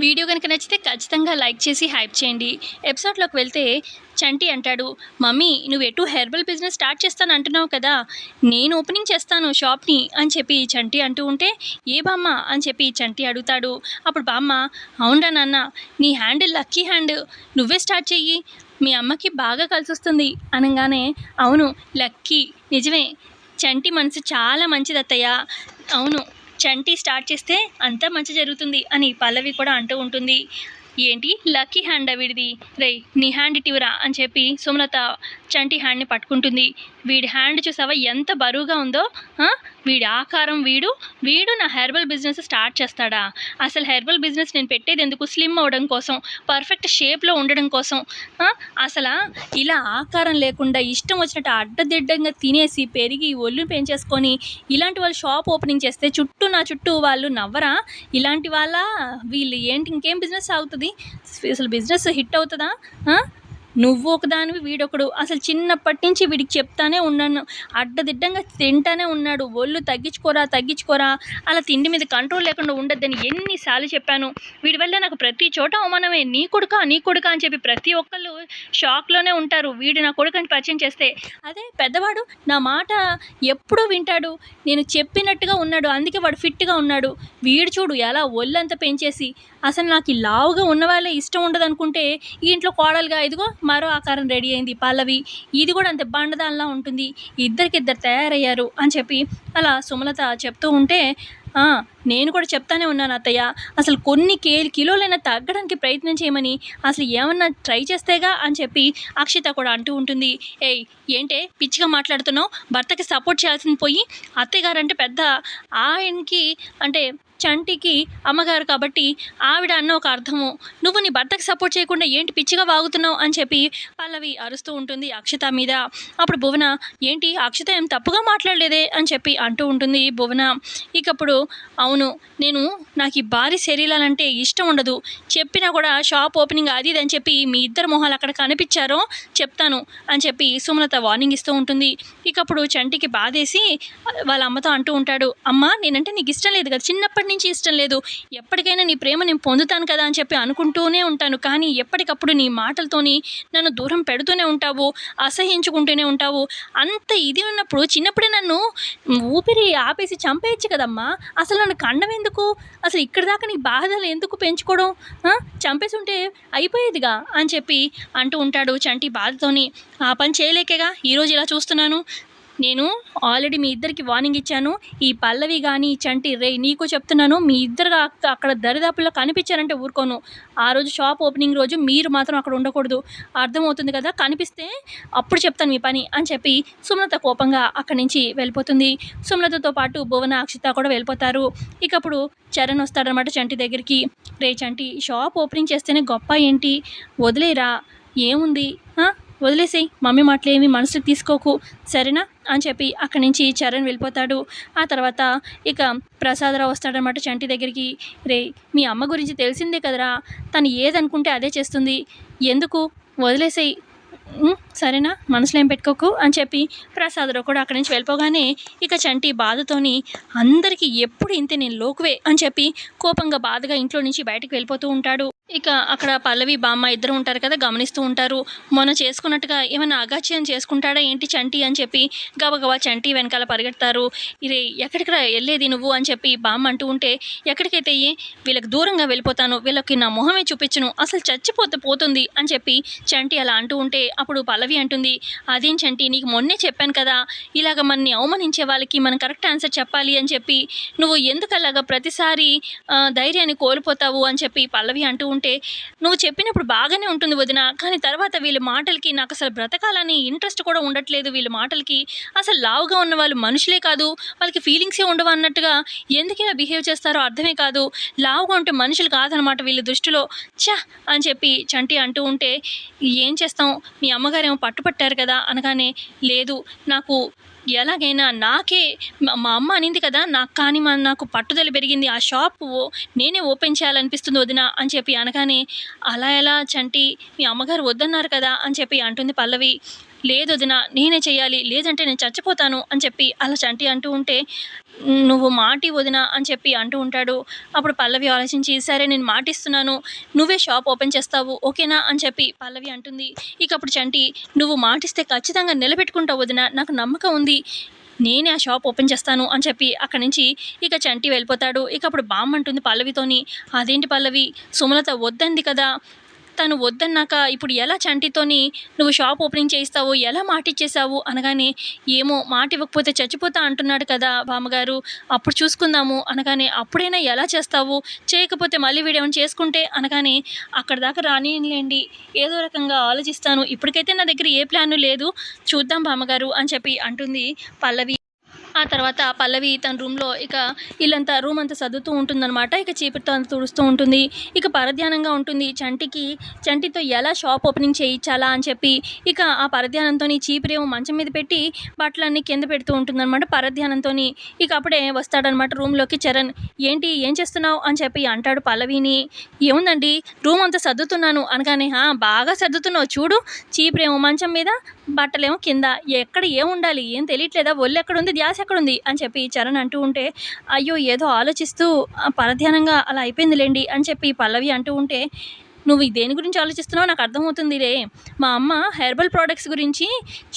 Video కనుక నచ్చితే ఖచ్చితంగా లైక్ చేసి హైప్ చేయండి. ఎపిసోడ్‌లోకి వెళ్తే చంటి అంటాడు, "మమ్మీ నువ్వు ఎటు హెర్బల్ బిజినెస్ స్టార్ట్ చేస్తాను అంటున్నావు కదా! నేను ఓపెనింగ్ చేస్తాను షాప్‌ని" అని చెప్పి చంటి అంటూ ఉంటే, "ఏ బామ్మ?" అని చెప్పి చంటి అడుగుతాడు. అప్పుడు బామ్మ, "అవునురా నాన్న, నీ హ్యాండ్ లక్కీ హ్యాండ్. నువ్వే స్టార్ట్ చెయ్యి. మీ అమ్మకి బాగా కలిసొస్తుంది" అనంగానే, "అవును లక్కీ. నిజమే. చంటి మనసు చాలా మంచిదత్తయ్య. అవును. చంటి స్టార్ట్ చేస్తే అంతా మంచి జరుగుతుంది" అని పల్లవి కూడా అంటూ ఉంటుంది. ఏంటి లక్కీ హ్యాండా వీడిది? రేయ్ నీ హ్యాండ్ ఇటివరా అని చెప్పి సుమలత చంటి హ్యాండ్ని పట్టుకుంటుంది. వీడి హ్యాండ్ చూసావా ఎంత బరువుగా ఉందో? వీడి ఆకారం వీడు వీడు నా హెర్బల్ బిజినెస్ స్టార్ట్ చేస్తాడా? అసలు హెర్బల్ బిజినెస్ నేను పెట్టేది ఎందుకు? స్లిమ్ అవ్వడం కోసం, పర్ఫెక్ట్ షేప్లో ఉండడం కోసం. అసలు ఇలా ఆకారం లేకుండా ఇష్టం వచ్చినట్టు అడ్డదిడ్డంగా తినేసి పెరిగి ఒళ్ళు పెంచేసుకొని ఇలాంటి వాళ్ళు షాప్ ఓపెనింగ్ చేస్తే నా చుట్టూ వాళ్ళు నవ్వరా? ఇలాంటి వాళ్ళ వీళ్ళు ఏంటి ఇంకేం బిజినెస్ సాగుతుంది? అసలు బిజినెస్ హిట్ అవుతుందా? నువ్వు ఒకదానివి వీడొకడు. అసలు చిన్నప్పటి నుంచి వీడికి చెప్తానే ఉన్నాను, అడ్డదిడ్డంగా తింటానే ఉన్నాడు. ఒళ్ళు తగ్గించుకోరా, అలా తిండి మీద కంట్రోల్ లేకుండా ఉండొద్దని ఎన్నిసార్లు చెప్పాను. వీడి వల్ల నాకు ప్రతి చోట అవమానమే. నీ కొడుకా అని చెప్పి ప్రతి ఒక్కళ్ళు షాక్లోనే ఉంటారు వీడు నా కొడుకు అని పరిచయం చేస్తే. అదే పెద్దవాడు నా మాట ఎప్పుడూ వింటాడు, నేను చెప్పినట్టుగా ఉన్నాడు, అందుకే వాడు ఫిట్గా ఉన్నాడు. వీడు చూడు ఎలా ఒళ్ళంతా పెంచేసి, అసలు నాకు ఈ లావుగా ఉన్న వాళ్ళే ఇష్టం ఉండదు అనుకుంటే ఈ ఇంట్లో కోడలుగా ఇదిగో మరో ఆకారం రెడీ అయింది పల్లవి. ఇది కూడా అంతే బండదానిలా ఉంటుంది. ఇద్దరికిద్దరు తయారయ్యారు అని చెప్పి అలా సుమలత చెప్తూ ఉంటే, నేను కూడా చెప్తానే ఉన్నాను అత్తయ్య, అసలు కొన్ని కిలోలైనా తగ్గడానికి ప్రయత్నం చేయమని, అసలు ఏమన్నా ట్రై చేస్తేగా అని చెప్పి అక్షిత కూడా అంటూ ఉంటుంది. ఏయ్ ఏంటే పిచ్చిగా మాట్లాడుతున్నావు? భర్తకి సపోర్ట్ చేయాల్సింది పోయి అత్తయ్య గారు అంటే పెద్ద ఆయనకి అంటే చంటికి అమ్మగారు కాబట్టి ఆవిడ అన్న ఒక అర్థము. నువ్వు నీ భర్తకి సపోర్ట్ చేయకుండా ఏంటి పిచ్చిగా వాగుతున్నావు అని చెప్పి పల్లవి అరుస్తూ ఉంటుంది అక్షిత మీద. అప్పుడు భువన, ఏంటి అక్షిత ఏం తప్పుగా మాట్లాడలేదే అని చెప్పి అంటూ ఉంటుంది భువన. ఇకప్పుడు అవును, నాకు ఈ భారీ శరీరాలంటే ఇష్టం ఉండదు, చెప్పినా కూడా షాప్ ఓపెనింగ్ అది ఇది అని చెప్పి మీ ఇద్దరు మొహాలు అక్కడ కనిపించారో చెప్తాను అని చెప్పి సుమలత వార్నింగ్ ఇస్తూ ఉంటుంది. ఇకప్పుడు చంటికి బాధేసి వాళ్ళ అమ్మతో అంటూ ఉంటాడు, అమ్మ నేనంటే నీకు ఇష్టం లేదు కదా, చిన్నప్పటి నుంచి ఇష్టం లేదు, ఎప్పటికైనా నీ ప్రేమ నేను పొందుతాను కదా అని చెప్పి అనుకుంటూనే ఉంటాను, కానీ ఎప్పటికప్పుడు నీ మాటలతోని నన్ను దూరం పెడుతూనే ఉంటావు, అసహించుకుంటూనే ఉంటావు. అంత ఇది ఉన్నప్పుడు చిన్నప్పుడే నన్ను ఊపిరి ఆపేసి చంపేయచ్చు కదమ్మా, అసలు నన్ను కండం ఎందుకు? అసలు ఇక్కడి దాకా నీ బాధలు ఎందుకు పెంచుకోవడం? చంపేసి ఉంటే అయిపోయేదిగా అని చెప్పి అంటూ ఉంటాడు చంటి బాధతోని. ఆ పని చేయలేకేగా ఈరోజు ఇలా చూస్తున్నాను. నేను ఆల్రెడీ మీ ఇద్దరికి వార్నింగ్ ఇచ్చాను. ఈ పల్లవి కానీ చంటి నీకు చెప్తున్నాను, మీ ఇద్దరు అక్కడ దరిదాపుల్లో కనిపించారంటే ఊరుకోను. ఆ రోజు షాప్ ఓపెనింగ్ రోజు మీరు మాత్రం అక్కడ ఉండకూడదు, అర్థమవుతుంది కదా? కనిపిస్తే అప్పుడు చెప్తాను మీ పని అని చెప్పి సుమలత కోపంగా అక్కడి నుంచి వెళ్ళిపోతుంది. సుమలతతో పాటు భువన అక్షిత కూడా వెళ్ళిపోతారు. ఇకప్పుడు చరణ్ వస్తాడనమాట చంటి దగ్గరికి. చంటి షాప్ ఓపెనింగ్ చేస్తేనే గొప్ప ఏంటి? వదిలేరా, ఏముంది, వదిలేసేయి, మమ్మీ మాటలేమి మనసుకు తీసుకోకు సరేనా అని చెప్పి అక్కడి నుంచి చరణ్ వెళ్ళిపోతాడు. ఆ తర్వాత ఇక ప్రసాదరావు వస్తాడనమాట చంటి దగ్గరికి. మీ అమ్మ గురించి తెలిసిందే కదరా, తను ఏదనుకుంటే అదే చేస్తుంది, ఎందుకు వదిలేసేయి సరేనా, మనసులో ఏం పెట్టుకోకు అని చెప్పి ప్రసాదరావు కూడా అక్కడి నుంచి వెళ్ళిపోగానే ఇక చంటి బాధతోని అందరికీ ఎప్పుడు ఇంతే నేను లోకువే అని చెప్పి కోపంగా బాధగా ఇంట్లో నుంచి బయటకు వెళ్ళిపోతూ ఉంటాడు. ఇక అక్కడ పల్లవి బామ్మ ఇద్దరు ఉంటారు కదా, గమనిస్తూ ఉంటారు. మొన్న చేసుకున్నట్టుగా ఏమైనా అగాచ్యం చేసుకుంటాడా ఏంటి చంటి అని చెప్పి గబగబా చంటి వెనకాల పరిగెడతారు. ఎక్కడికి వెళ్ళేది నువ్వు అని చెప్పి బామ్మ అంటూ ఉంటే, ఎక్కడికైతే వీళ్ళకి దూరంగా వెళ్ళిపోతాను, వీళ్ళకి నా మొహమే చూపించను, అసలు చచ్చిపోతే పోతుంది అని చెప్పి చంటి అలా అంటూ ఉంటే అప్పుడు పల్లవి అంటుంది, అదేం చంటి, నీకు మొన్నే చెప్పాను కదా, ఇలాగ మనని అవమానించే వాళ్ళకి మనం కరెక్ట్ ఆన్సర్ చెప్పాలి అని చెప్పి, నువ్వు ఎందుకు అలాగా ప్రతిసారి ధైర్యాన్ని కోల్పోతావు అని చెప్పి పల్లవి అంటూ ఉంటే, నువ్వు చెప్పినప్పుడు బాగానే ఉంటుంది వదిన, కానీ తర్వాత వీళ్ళ మాటలకి నాకు అసలు బ్రతకాలని ఇంట్రెస్ట్ కూడా ఉండట్లేదు. వీళ్ళ మాటలకి అసలు లావుగా ఉన్న వాళ్ళు మనుషులే కాదు, వాళ్ళకి ఫీలింగ్సే ఉండవు అన్నట్టుగా ఎందుకు ఇలా బిహేవ్ చేస్తారో అర్థమే కాదు. లావుగా ఉంటే మనుషులు కాదనమాట వీళ్ళ దృష్టిలో, ఛా అని చెప్పి చంటి అంటూ ఉంటే, ఏం చేస్తాం, మీ అమ్మగారేమో పట్టుపట్టారు కదా అనగానే, లేదు నాకు ఎలాగైనా నాకే మా అమ్మ అనింది కదా, నాకు పట్టుదల పెరిగింది, ఆ షాపు నేనే ఓపెన్ చేయాలనిపిస్తుంది వదిన అని చెప్పి అనగానే, అలా ఎలా చంటి, మీ అమ్మగారు వద్దన్నారు కదా అని చెప్పి అంటుంది పల్లవి. లేదు వదిన నేనే చెయ్యాలి, లేదంటే నేను చచ్చిపోతాను అని చెప్పి అలా చంటి అంటూ ఉంటే, నువ్వు మాటి వదిన అని చెప్పి అంటూ ఉంటాడు. అప్పుడు పల్లవి ఆలోచించి, సరే నేను మాటిస్తున్నాను, నువ్వే షాప్ ఓపెన్ చేస్తావు ఓకేనా అని చెప్పి పల్లవి అంటుంది. ఇక అప్పుడు చంటి, నువ్వు మాటిస్తే ఖచ్చితంగా నిలబెట్టుకుంటావు వదిన, నాకు నమ్మకం ఉంది, నేనే ఆ షాప్ ఓపెన్ చేస్తాను అని చెప్పి అక్కడి నుంచి ఇక చంటి వెళ్ళిపోతాడు. ఇక అప్పుడు బామ్మ అంటుంది పల్లవితోని, అదేంటి పల్లవి, సుమలత వద్దంది కదా, తను వద్దన్నాక ఇప్పుడు ఎలా చంటితోని నువ్వు షాప్ ఓపెనింగ్ చేయిస్తావు, ఎలా మాటిచ్చేసావు అనగానే, ఏమో మాట ఇవ్వకపోతే చచ్చిపోతా అంటున్నాడు కదా బామ్మగారు, అప్పుడు చూసుకుందాము అనగానే, అప్పుడైనా ఎలా చేస్తావు, చేయకపోతే మళ్ళీ వీడేమైనా చేసుకుంటే అనగానే, అక్కడ దాకా రానిలేండి, ఏదో రకంగా ఆలోచిస్తాను, ఇప్పటికైతే నా దగ్గర ఏ ప్లాను లేదు, చూద్దాం బామ్మగారు అని చెప్పి అంటుంది పల్లవి. ఆ తర్వాత పల్లవి తన రూమ్లో ఇక ఇల్లంతా రూమ్ అంతా సర్దుతూ ఉంటుందన్నమాట. ఇక చీపురుతో అంతా తుడుస్తూ ఉంటుంది. ఇక పరధ్యానంగా ఉంటుంది. చంటితో ఎలా షాప్ ఓపెనింగ్ చేయించాలా అని చెప్పి ఇక ఆ పరధ్యానంతో చీపురేమో మంచం మీద పెట్టి బట్టలన్నీ కింద పెడుతూ ఉంటుందన్నమాట పరధ్యానంతో. ఇక అప్పుడే వస్తాడనమాట రూమ్లోకి చరణ్. ఏంటి ఏం చేస్తున్నావు అని చెప్పి అంటాడు పల్లవిని. ఏముందండి రూమ్ అంతా సర్దుతున్నాను అనగానే, బాగా సర్దుతున్నావు చూడు, చీపురేమో మంచం మీద, బట్టలేమో కింద, ఎక్కడ ఏముండాలి ఏం తెలియట్లేదా, ఒళ్ళు ఎక్కడుంది ధ్యాస ఎక్కడుంది అని చెప్పి చరణ్ అంటూ ఉంటే, అయ్యో ఏదో ఆలోచిస్తూ పరధ్యానంగా అలా అయిపోయిందిలేండి అని చెప్పి పల్లవి అంటూ ఉంటే, నువ్వు దేని గురించి ఆలోచిస్తున్నావు నాకు అర్థమవుతుంది రే, మా అమ్మ హెర్బల్ ప్రోడక్ట్స్ గురించి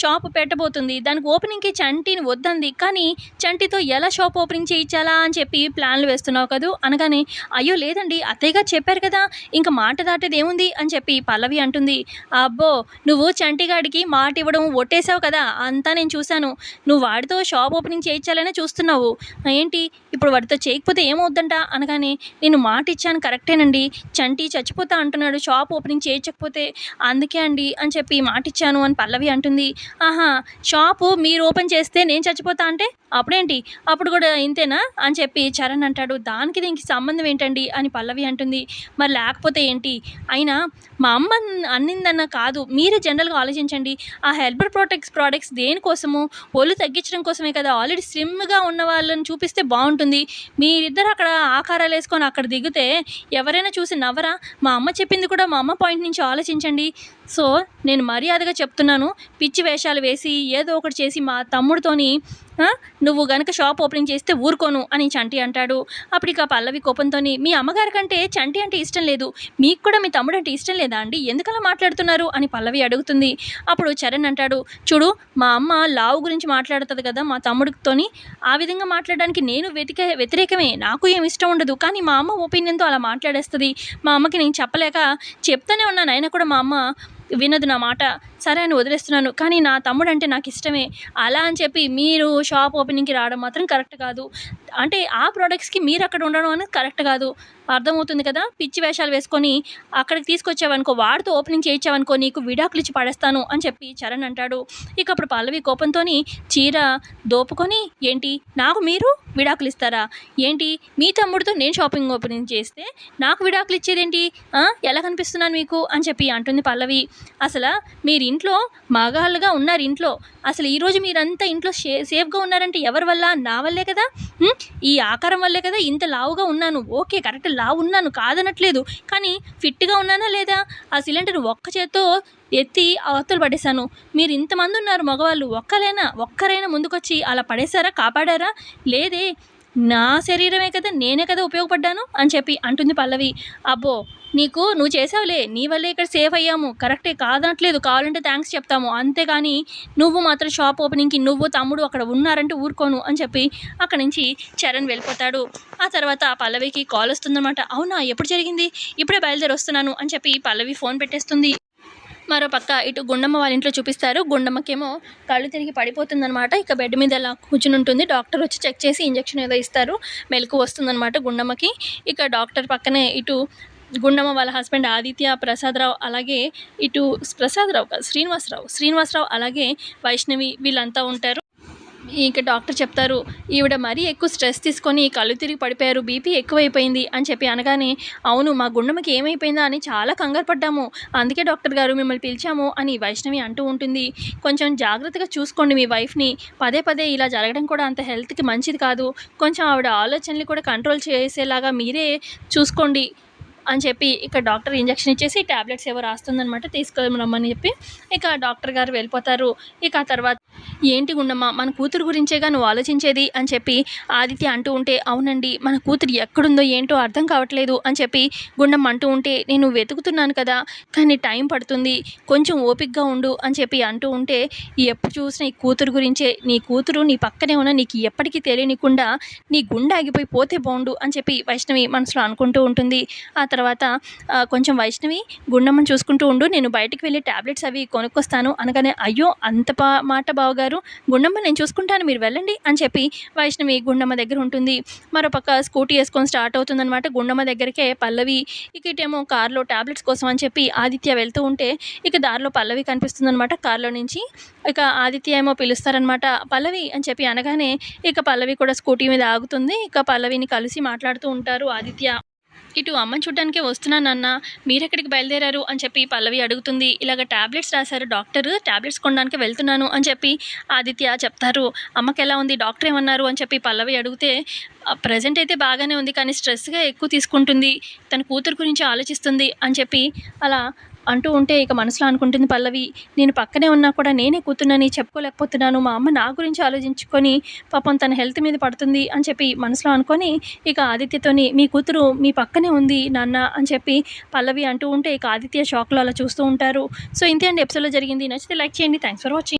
షాప్ పెట్టబోతుంది, దానికి ఓపెనింగ్కి చంటిని వద్దంది, కానీ చంటితో ఎలా షాప్ ఓపెనింగ్ చేయించాలా అని చెప్పి ప్లాన్లు వేస్తున్నావు కదూ అనగానే, అయ్యో లేదండి అత్తయ్య గారు చెప్పారు కదా, ఇంకా మాట దాటేది ఏముంది అని చెప్పి పల్లవి అంటుంది. అబ్బో నువ్వు చంటిగాడికి మాట ఇవ్వడం ఒట్టేసావు కదా, అంతా నేను చూశాను, నువ్వు వాడితో షాప్ ఓపెనింగ్ చేయించాలనే చూస్తున్నావు, ఏంటి ఇప్పుడు వాడితో చేయకపోతే ఏమవుద్దంట అనగానే, నేను మాట ఇచ్చాను కరెక్టేనండి, చంటి చచ్చిపోతా అంటున్నాడు షాప్ ఓపెనింగ్ చేయించకపోతే, అందుకే అండి అని చెప్పి మాట ఇచ్చాను అని పల్లవి అంటుంది. ఆహా, షాపు మీరు ఓపెన్ చేస్తే నేను చచ్చిపోతా అంటే అప్పుడేంటి, అప్పుడు కూడా ఇంతేనా అని చెప్పి చరణ్ అంటాడు. దానికి దీనికి సంబంధం ఏంటండి అని పల్లవి అంటుంది. మరి లేకపోతే ఏంటి, అయినా మా అమ్మ అన్నిందన్న కాదు, మీరే జనరల్గా ఆలోచించండి, ఆ హెర్బల్ ప్రోడక్ట్స్ దేనికోసము, ఒళ్ళు తగ్గించడం కోసమే కదా, ఆల్రెడీ స్లిమ్గా ఉన్న వాళ్ళని చూపిస్తే బాగుంటుంది, మీరిద్దరు అక్కడ ఆకారాలు వేసుకొని అక్కడ దిగితే ఎవరైనా చూసి నవ్వరా, మా అమ్మ చెప్పింది కూడా మా అమ్మ పాయింట్ నుంచి ఆలోచించండి, సో నేను మర్యాదగా చెప్తున్నాను, పిచ్చి వేషాలు వేసి ఏదో ఒకటి చేసి మా తమ్ముడితోని నువ్వు గనక షాప్ ఓపెనింగ్ చేస్తే ఊరుకోను అని చంటి అంటాడు. అప్పుడు ఇక పల్లవి కోపంతో, మీ అమ్మగారి కంటే చంటి అంటే ఇష్టం లేదు, మీకు కూడా మీ తమ్ముడు అంటే ఇష్టం లేదా అండి, ఎందుకలా మాట్లాడుతున్నారు అని పల్లవి అడుగుతుంది. అప్పుడు చరణ్ అంటాడు, చూడు మా అమ్మ లావు గురించి మాట్లాడుతుంది కదా మా తమ్ముడితోని, ఆ విధంగా మాట్లాడడానికి నేను వ్యతిరేకమే, నాకు ఏమి ఇష్టం ఉండదు, కానీ మా అమ్మ ఒపీనియన్తో అలా మాట్లాడేస్తుంది, మా అమ్మకి నేను చెప్పలేక చెప్తూనే ఉన్నాను, అయినా కూడా మా అమ్మ వినదు నా మాట, సరే అని వదిలేస్తున్నాను, కానీ నా తమ్ముడు అంటే నాకు ఇష్టమే, అలా అని చెప్పి మీరు షాప్ ఓపెనింగ్కి రావడం మాత్రం కరెక్ట్ కాదు, అంటే ఆ ప్రోడక్ట్స్కి మీరు అక్కడ ఉండడం అనేది కరెక్ట్ కాదు, అర్థమవుతుంది కదా, పిచ్చి వేషాలు వేసుకొని అక్కడికి తీసుకొచ్చావనుకో, వాడితో ఓపెనింగ్ చేయించావనుకో, నీకు విడాకులు ఇచ్చి పడేస్తాను అని చెప్పి చరణ్ అంటాడు. ఇక అప్పుడు పల్లవి కోపంతో చీర దోపుకొని, ఏంటి నాకు మీరు విడాకులు ఇస్తారా, ఏంటి మీ తమ్ముడితో నేను షాపింగ్ ఓపెనింగ్ చేస్తే నాకు విడాకులు ఇచ్చేదేంటి, ఎలా కనిపిస్తున్నాను మీకు అని చెప్పి అంటుంది పల్లవి. అసలు మీరు ఇంట్లో మగాళ్ళుగా ఉన్నారు, ఇంట్లో అసలు ఈరోజు మీరంతా ఇంట్లో సేఫ్గా ఉన్నారంటే ఎవరి వల్ల, నా వల్లే కదా, ఈ ఆకారం వల్లే కదా ఇంత లావుగా ఉన్నాను, ఓకే కరెక్ట్ లావు ఉన్నాను కాదనట్లేదు, కానీ ఫిట్గా ఉన్నానా లేదా, ఆ సిలిండర్ ఒక్క చేత్తో ఎత్తి అవతలు పడేశాను, మీరు ఇంతమంది ఉన్నారు మగవాళ్ళు, ఒక్కరైనా ముందుకొచ్చి అలా పడేశారా, కాపాడారా, లేదే, నా శరీరమే కదా, నేనే కదా ఉపయోగపడ్డాను అని చెప్పి అంటుంది పల్లవి. అబ్బో నువ్వు చేసావులే, నీ వల్లే ఇక్కడ సేఫ్ అయ్యాము, కరెక్టే కాదనట్లేదు, కావాలంటే థ్యాంక్స్ చెప్తాము, అంతేగాని నువ్వు మాత్రం షాప్ ఓపెనింగ్కి నువ్వు తమ్ముడు అక్కడ ఉన్నారంటే ఊరుకోను అని చెప్పి అక్కడి నుంచి చరణ్ వెళ్ళిపోతాడు. ఆ తర్వాత పల్లవికి కాల్ వస్తుందన్నమాట. అవునా ఎప్పుడు జరిగింది, ఇప్పుడే బయలుదేరి వస్తున్నాను అని చెప్పి పల్లవి ఫోన్ పెట్టేస్తుంది. మరో పక్క ఇటు గుండమ్మ వాళ్ళ ఇంట్లో చూపిస్తారు. గుండమ్మకేమో కళ్ళు తిరిగి పడిపోతుందనమాట. ఇక బెడ్ మీద అలా కూర్చుని ఉంటుంది. డాక్టర్ వచ్చి చెక్ చేసి ఇంజెక్షన్ ఏదో ఇస్తారు, మెలకు వస్తుందనమాట గుండమ్మకి. ఇక డాక్టర్ పక్కనే ఇటు గుండమ్మ వాళ్ళ హస్బెండ్ ఆదిత్య ప్రసాదరావు, అలాగే ఇటు శ్రీనివాసరావు అలాగే వైష్ణవి వీళ్ళంతా ఉంటారు. ఇక డాక్టర్ చెప్తారు, ఈవిడ మరీ ఎక్కువ స్ట్రెస్ తీసుకొని కళ్ళు తిరిగి పడిపోయారు, బీపీ ఎక్కువైపోయింది అని చెప్పి అనగానే, అవును మా గుండమ్మకి ఏమైపోయిందా అని చాలా కంగారు పడ్డాము, అందుకే డాక్టర్ గారు మిమ్మల్ని పిలిచాము అని వైష్ణవి అంటూ ఉంటుంది. కొంచెం జాగ్రత్తగా చూసుకోండి మీ వైఫ్ని, పదే ఇలా జరగడం కూడా అంత హెల్త్కి మంచిది కాదు, కొంచెం ఆవిడ ఆలోచనలు కూడా కంట్రోల్ చేసేలాగా మీరే చూసుకోండి అని చెప్పి ఇక డాక్టర్ ఇంజెక్షన్ ఇచ్చేసి టాబ్లెట్స్ ఏవో రాస్తుందనమాట. తీసుకురమ్మని చెప్పి ఇక డాక్టర్ గారు వెళ్ళిపోతారు. ఇక ఆ తర్వాత ఏంటి గుండమ్మ మన కూతురు గురించేగా నువ్వు ఆలోచించేది అని చెప్పి ఆదిత్య అంటూ ఉంటే, అవునండి మన కూతురు ఎక్కడుందో ఏంటో అర్థం కావట్లేదు అని చెప్పి గుండమ్మ అంటూ ఉంటే, నేను వెతుకుతున్నాను కదా కానీ టైం పడుతుంది, కొంచెం ఓపికగా ఉండు అని చెప్పి అంటూ ఉంటే, ఎప్పుడు చూసినా ఈ కూతురు గురించే, నీ కూతురు నీ పక్కనే ఉన్న నీకు ఎప్పటికీ తెలియనికుండా నీ గుండె ఆగిపోయి పోతే బాగుండు అని చెప్పి వైష్ణవి మనసులో అనుకుంటూ ఉంటుంది. ఆ తర్వాత కొంచెం వైష్ణవి గుండమ్మని చూసుకుంటూ ఉండు, నేను బయటికి వెళ్ళి టాబ్లెట్స్ అవి కొనుక్కొస్తాను అనగానే, అయ్యో అంత మాట బావగారు, గుండమ్మ నేను చూసుకుంటాను మీరు వెళ్ళండి అని చెప్పి వైష్ణవి గుండమ్మ దగ్గర ఉంటుంది. మరోపక్క స్కూటీ వేసుకొని స్టార్ట్ అవుతుందనమాట. గుండమ్మ దగ్గరికే పల్లవి ఇక ఇటేమో కార్లో టాబ్లెట్స్ కోసం అని చెప్పి ఆదిత్య వెళ్తూ ఉంటే ఇక దారిలో పల్లవి కనిపిస్తుందనమాట కార్లో నుంచి. ఇక ఆదిత్య ఏమో పిలుస్తారనమాట, పల్లవి అని చెప్పి అనగానే ఇక పల్లవి కూడా స్కూటీ మీద ఆగుతుంది. ఇక పల్లవిని కలిసి మాట్లాడుతూ ఉంటారు ఆదిత్య. ఇటు అమ్మని చూడ్డానికే వస్తున్నానన్న, మీరెక్కడికి బయలుదేరారు అని చెప్పి పల్లవి అడుగుతుంది. ఇలాగ టాబ్లెట్స్ రాశారు డాక్టర్, టాబ్లెట్స్ కొనడానికి వెళ్తున్నాను అని చెప్పి ఆదిత్య చెప్తారు. అమ్మకి ఎలా ఉంది, డాక్టర్ ఏమన్నారు అని చెప్పి పల్లవి అడిగితే, ప్రజెంట్ అయితే బాగానే ఉంది కానీ స్ట్రెస్గా ఎక్కువ తీసుకుంటుంది, తన కూతురు గురించి ఆలోచిస్తుంది అని చెప్పి అలా అంటూ ఉంటే ఇక మనసులో అనుకుంటుంది పల్లవి, నేను పక్కనే ఉన్నా కూడా నేనే కూతున్నని చెప్పుకోలేకపోతున్నాను, మా అమ్మ నా గురించి ఆలోచించుకొని పాపం తన హెల్త్ మీద పడుతుంది అని చెప్పి మనసులో అనుకొని ఇక ఆదిత్యతోని, మీ కూతురు మీ పక్కనే ఉంది నాన్న అని చెప్పి పల్లవి అంటూ ఉంటే ఇక ఆదిత్య షాక్లో అలా చూస్తూ ఉంటారు. సో ఇంతే అండి ఎపిసోడ్లో జరిగింది. నచ్చితే లైక్ చేయండి. Thanks for watching.